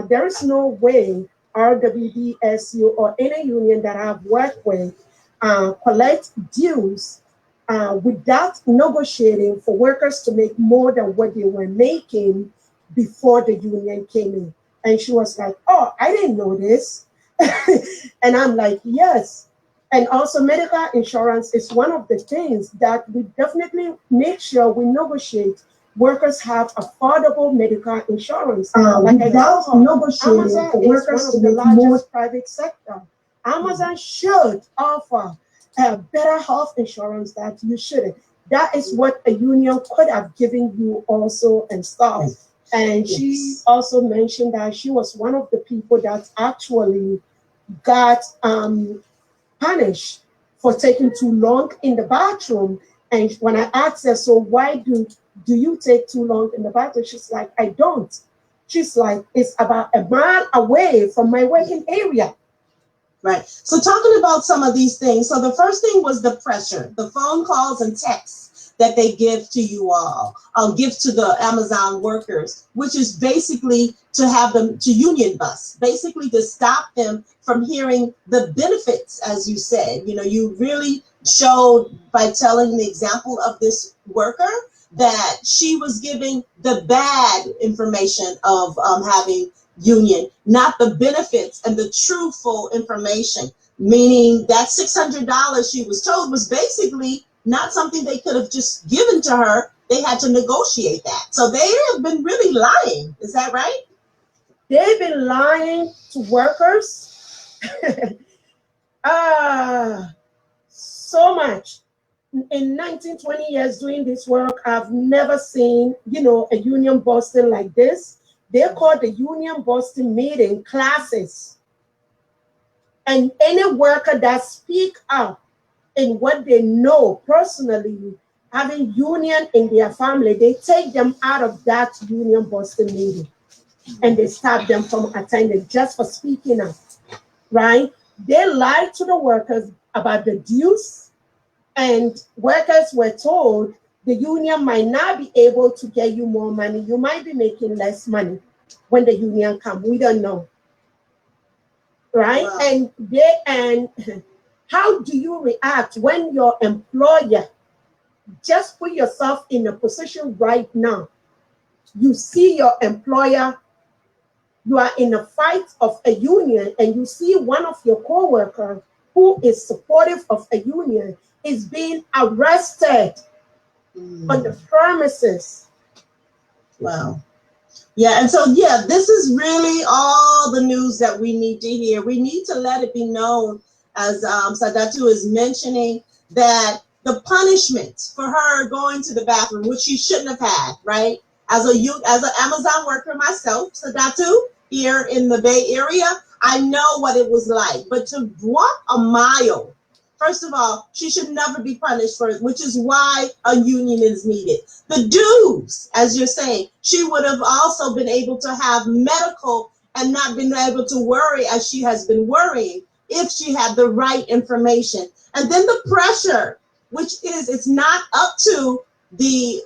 there is no way RWDSU or any union that I've worked with collect dues without negotiating for workers to make more than what they were making before the union came in. And she was like, oh, I didn't know this. And I'm like, yes. And also medical insurance is one of the things that we definitely make sure we negotiate. Workers have affordable medical insurance. Like without negotiating for workers to make more private sector. Amazon should offer better health insurance that you shouldn't. That is what a union could have given you also and stuff. And she also mentioned that she was one of the people that actually got punished for taking too long in the bathroom. And when I asked her, so why do you take too long in the bathroom? She's like, I don't. She's like, it's about a mile away from my working area. Right. So talking about some of these things. So the first thing was the pressure, the phone calls and texts that they give to you all, give to the Amazon workers, which is basically to have them to union bust, basically to stop them from hearing the benefits, as you said. You really showed by telling the example of this worker that she was giving the bad information of having union, not the benefits and the truthful information, meaning that $600 she was told was basically not something they could have just given to her. They had to negotiate that. So they have been really lying. Is that right? They've been lying to workers so much. In 19, 20 years doing this work, I've never seen, a union busting like this. They call the union busting meeting classes. And any worker that speak up in what they know personally, having union in their family, they take them out of that union busting meeting and they stop them from attending just for speaking up, right? They lied to the workers about the dues, and workers were told the union might not be able to get you more money. You might be making less money. when the union come. We don't know. Right? Wow. And how do you react when your employer, just put yourself in a position right now, you see your employer, you are in a fight of a union, and you see one of your co-workers who is supportive of a union is being arrested on the premises. Wow. Yeah, and so, yeah, this is really all the news that we need to hear. We need to let it be known, as Sadatu is mentioning, that the punishment for her going to the bathroom, which she shouldn't have had, right? As an Amazon worker myself, Sadatu, here in the Bay Area, I know what it was like. But to walk a mile, first of all, she should never be punished for it, which is why a union is needed. The dues, as you're saying, she would have also been able to have medical and not been able to worry as she has been worrying if she had the right information. And then the pressure, which is, it's not up to the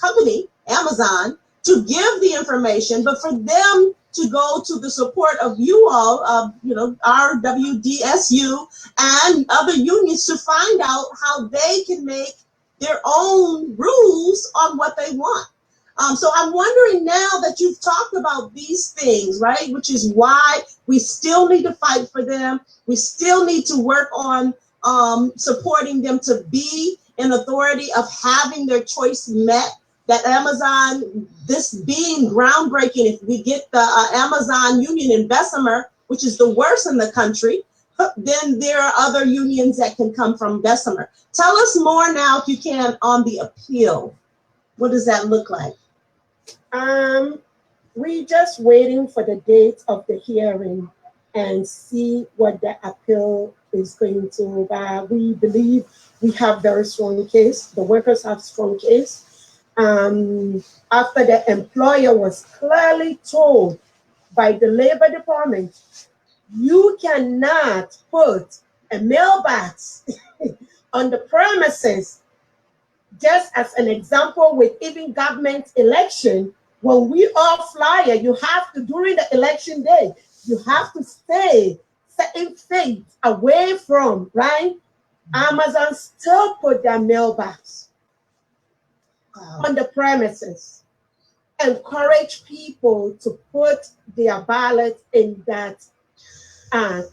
company, Amazon, to give the information, but for them to go to the support of you all, our WDSU and other unions to find out how they can make their own rules on what they want. So I'm wondering, now that you've talked about these things, right, which is why we still need to fight for them. We still need to work on supporting them to be in authority of having their choice met. That Amazon, this being groundbreaking, if we get the Amazon union in Bessemer, which is the worst in the country, then there are other unions that can come from Bessemer. Tell us more now, if you can, on the appeal. What does that look like? We're just waiting for the date of the hearing and see what the appeal is going to be. We believe we have very strong case. The workers have strong case. After the employer was clearly told by the Labor Department, you cannot put a mailbox on the premises. Just as an example, with even government election, when we all flyer, you have to, during the election day, you have to stay certain feet away from, right? Amazon still put their mailbox on the premises. Encourage people to put their ballot in that. And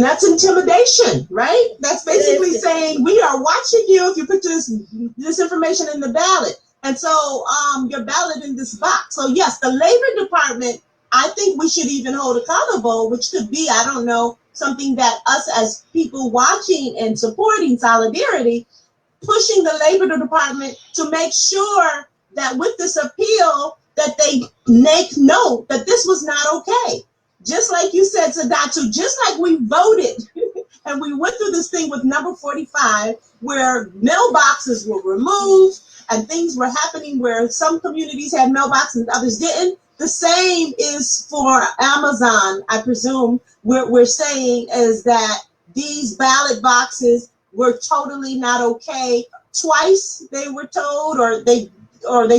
that's intimidation, right? That's basically saying, we are watching you if you put this information in the ballot. And so your ballot in this box. So yes, the Labor Department, I think we should even hold accountable, which could be, I don't know, something that us as people watching and supporting Solidarity, pushing the Labor Department to make sure that with this appeal, that they make note that this was not okay. Just like you said, Sadatu, just like we voted and we went through this thing with number 45, where mailboxes were removed and things were happening where some communities had mailboxes and others didn't. The same is for Amazon, I presume. We're saying is that these ballot boxes were totally not okay. Twice they were told, or they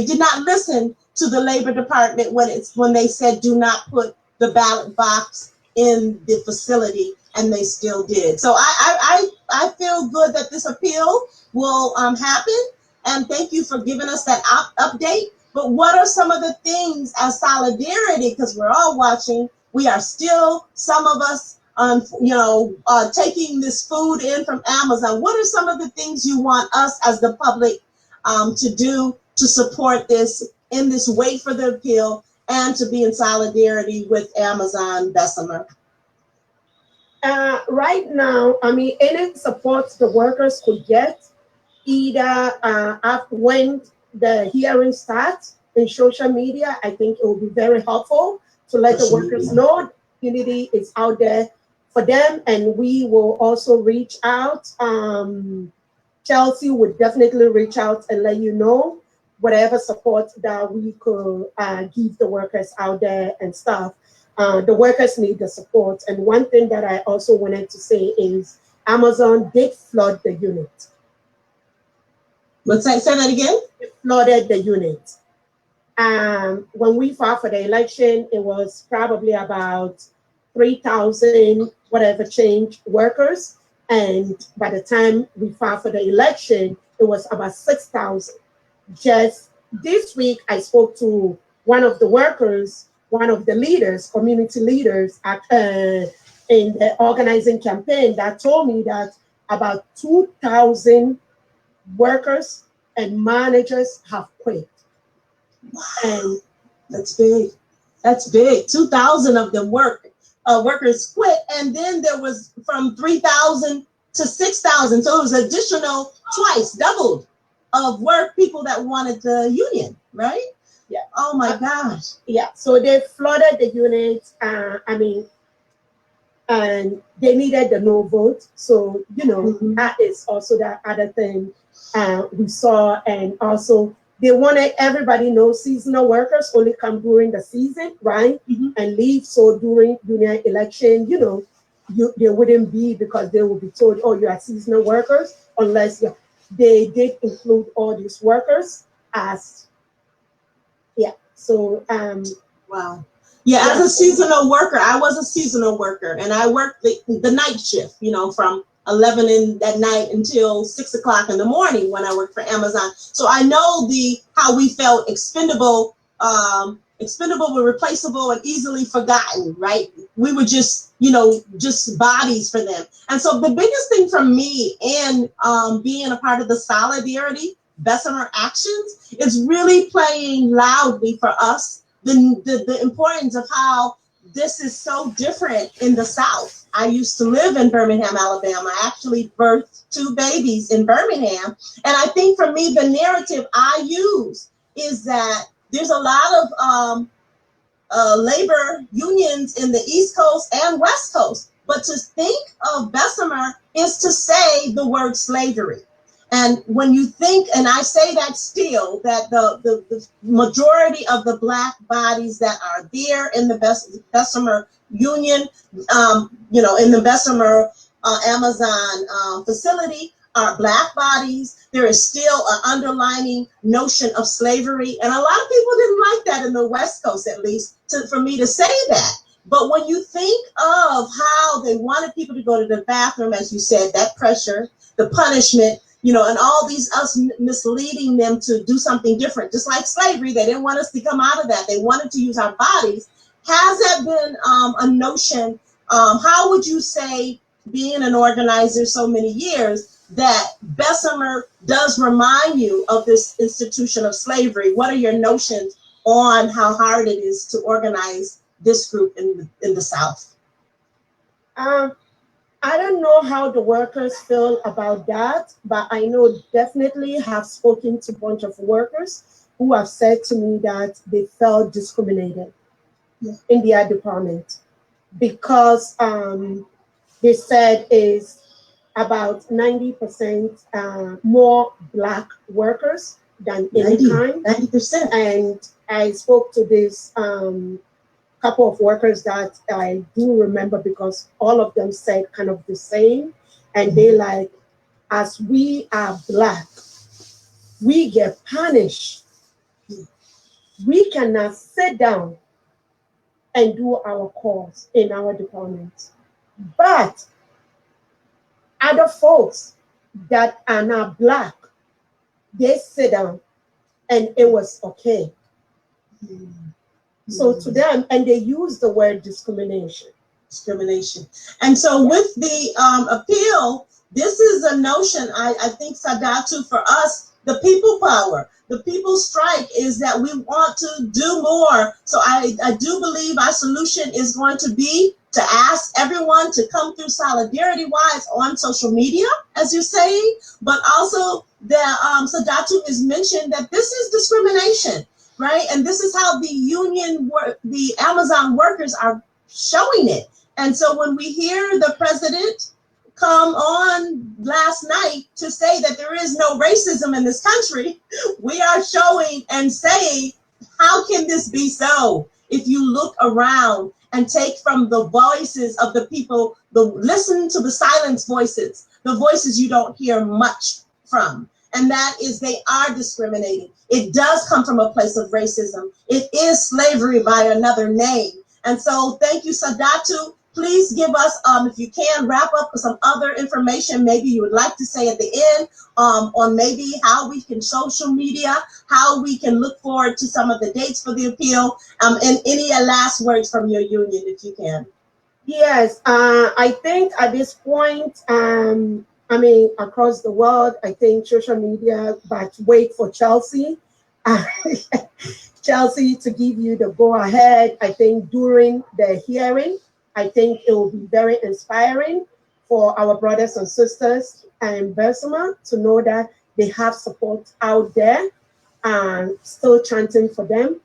did not listen to the Labor Department when they said do not put the ballot box in the facility, and they still did. So I feel good that this appeal will happen, and thank you for giving us that update. But what are some of the things as Solidarity, because we're all watching, we are still, some of us, taking this food in from Amazon. What are some of the things you want us as the public to do to support this in this wait for the appeal and to be in solidarity with Amazon Bessemer? Right now, any support the workers could get, either when the hearing starts in social media, I think it will be very helpful to let the workers know unity is out there for them, and we will also reach out. Chelsea would definitely reach out and let you know whatever support that we could give the workers out there and stuff. The workers need the support. And one thing that I also wanted to say is Amazon did flood the unit. Let's say that again. It flooded the unit. When we fought for the election, it was probably about 3,000 whatever change workers. And by the time we fought for the election, it was about 6,000. Just this week, I spoke to one of the workers, one of the leaders, community leaders in the organizing campaign that told me that about 2,000 workers and managers have quit. And That's big. That's big. 2,000 of them workers quit, and then there was from 3,000 to 6,000. So it was additional twice, doubled of people that wanted the union, right? Yeah. Oh my gosh. Yeah. So they flooded the units. And they needed the no vote. So, that is also the other thing we saw. And also, they wanted everybody to know seasonal workers only come during the season, right? And leave. So during union election, they wouldn't be, because they would be told, oh, you are seasonal workers, unless they did include all these workers as, yeah. So, wow. Yeah, as a seasonal worker, I was a seasonal worker, and I worked the night shift, from 11 at night until 6 o'clock in the morning when I worked for Amazon. So I know how we felt expendable, but replaceable and easily forgotten, right? We were just bodies for them. And so the biggest thing for me in being a part of the Solidarity Bessemer Actions is really playing loudly for us the importance of how this is so different in the South. I used to live in Birmingham, Alabama. I actually birthed 2 babies in Birmingham. And I think for me, the narrative I use is that there's a lot of labor unions in the East Coast and West Coast. But to think of Bessemer is to say the word slavery. And when you think, and I say that still, that the majority of the Black bodies that are there in the Bessemer Union, in the Bessemer Amazon facility are Black bodies. There is still an underlining notion of slavery. And a lot of people didn't like that in the West Coast, at least, for me to say that. But when you think of how they wanted people to go to the bathroom, as you said, that pressure, the punishment, and all these us misleading them to do something different, just like slavery. They didn't want us to come out of that. They wanted to use our bodies. Has that been a notion? How would you say, being an organizer so many years, that Bessemer does remind you of this institution of slavery? What are your notions on how hard it is to organize this group in the South? I don't know how the workers feel about that, but I know definitely have spoken to a bunch of workers who have said to me that they felt discriminated in their department, because they said is about 90% more Black workers than any kind. 90%. And I spoke to this couple of workers that I do remember, because all of them said kind of the same. And they like, as we are Black, we get punished. We cannot sit down and do our calls in our department. But other folks that are not Black, they sit down and it was okay. So to them, and they use the word discrimination. And so with the appeal, this is a notion, I think, Sadatu, for us, the people power, the people strike, is that we want to do more. So I do believe our solution is going to be to ask everyone to come through solidarity-wise on social media, as you're saying, but also that Sadatu has mentioned that this is discrimination. Right, and this is how the Amazon workers are showing it. And so when we hear the president come on last night to say that there is no racism in this country, we are showing and saying, how can this be so? If you look around and take from the voices of the people, listen to the silence voices, the voices you don't hear much from. and that is they are discriminating. It does come from a place of racism. It is slavery by another name. And so thank you, Sadatu. Please give us, if you can, wrap up with some other information maybe you would like to say at the end, on maybe how we can social media, how we can look forward to some of the dates for the appeal, and any last words from your union, if you can. Yes, I think at this point, I mean, across the world, I think social media, but wait for Chelsea. Chelsea to give you the go ahead. I think during the hearing, I think it will be very inspiring for our brothers and sisters in Bessemer to know that they have support out there and still chanting for them,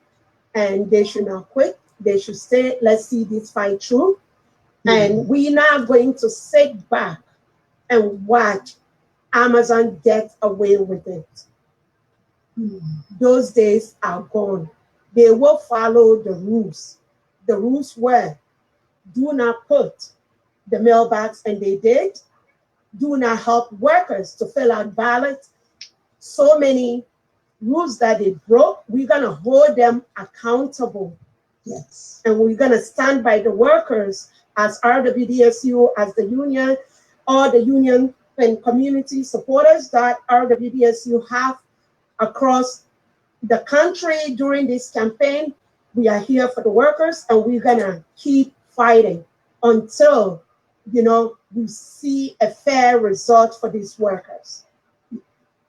and they should not quit. They should say, let's see this fight through. And we're not going to sit back and watch Amazon get away with it. Those days are gone. They will follow the rules. The rules were, do not put the mailbox, and they did. Do not help workers to fill out ballots. So many rules that they broke, we're gonna hold them accountable. Yes. And we're gonna stand by the workers as RWDSU, as the union, all the union and community supporters that RWDSU have across the country during this campaign. We are here for the workers, and we're gonna keep fighting until, we see a fair result for these workers.